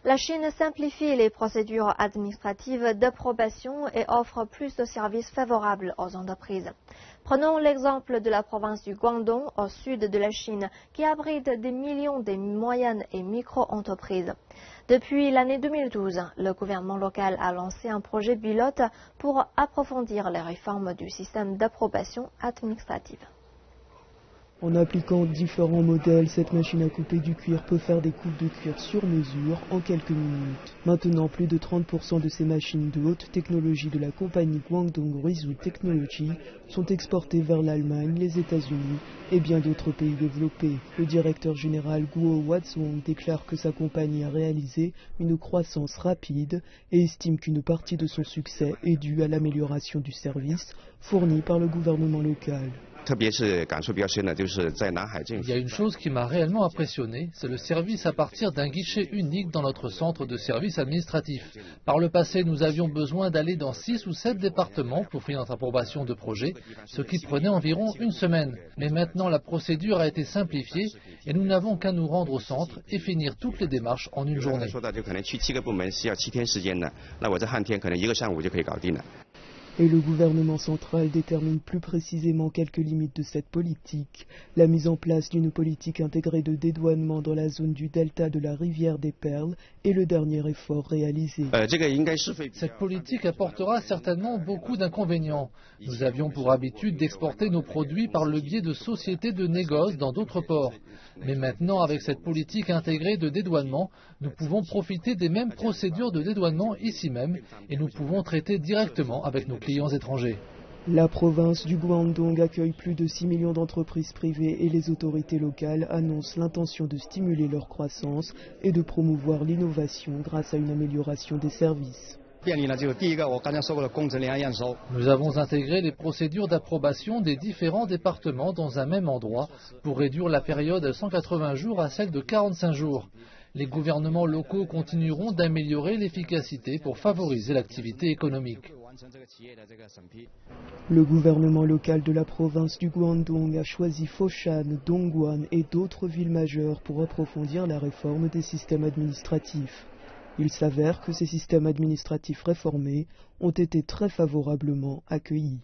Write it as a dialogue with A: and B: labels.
A: La Chine simplifie les procédures administratives d'approbation et offre plus de services favorables aux entreprises. Prenons l'exemple de la province du Guangdong, au sud de la Chine, qui abrite des millions de moyennes et micro-entreprises. Depuis l'année 2012, le gouvernement local a lancé un projet pilote pour approfondir les réformes du système d'approbation administrative.
B: En appliquant différents modèles, cette machine à couper du cuir peut faire des coupes de cuir sur mesure en quelques minutes. Maintenant, plus de 30% de ces machines de haute technologie de la compagnie Guangdong Ruizhou Technology sont exportées vers l'Allemagne, les États-Unis et bien d'autres pays développés. Le directeur général Guo Huazhong déclare que sa compagnie a réalisé une croissance rapide et estime qu'une partie de son succès est due à l'amélioration du service fourni par le gouvernement local.
C: Il y a une chose qui m'a réellement impressionné, c'est le service à partir d'un guichet unique dans notre centre de services administratifs. Par le passé, nous avions besoin d'aller dans 6 ou 7 départements pour finir notre approbation de projet, ce qui prenait environ une semaine. Mais maintenant, la procédure a été simplifiée et nous n'avons qu'à nous rendre au centre et finir toutes les démarches en une journée.
B: Et le gouvernement central détermine plus précisément quelques limites de cette politique. La mise en place d'une politique intégrée de dédouanement dans la zone du delta de la rivière des Perles est le dernier effort réalisé.
C: Cette politique apportera certainement beaucoup d'inconvénients. Nous avions pour habitude d'exporter nos produits par le biais de sociétés de négoce dans d'autres ports. Mais maintenant, avec cette politique intégrée de dédouanement, nous pouvons profiter des mêmes procédures de dédouanement ici même et nous pouvons traiter directement avec nos clients étrangers.
B: La province du Guangdong accueille plus de 6 millions d'entreprises privées et les autorités locales annoncent l'intention de stimuler leur croissance et de promouvoir l'innovation grâce à une amélioration des services.
C: Nous avons intégré les procédures d'approbation des différents départements dans un même endroit pour réduire la période de 180 jours à celle de 45 jours. Les gouvernements locaux continueront d'améliorer l'efficacité pour favoriser l'activité économique.
B: Le gouvernement local de la province du Guangdong a choisi Foshan, Dongguan et d'autres villes majeures pour approfondir la réforme des systèmes administratifs. Il s'avère que ces systèmes administratifs réformés ont été très favorablement accueillis.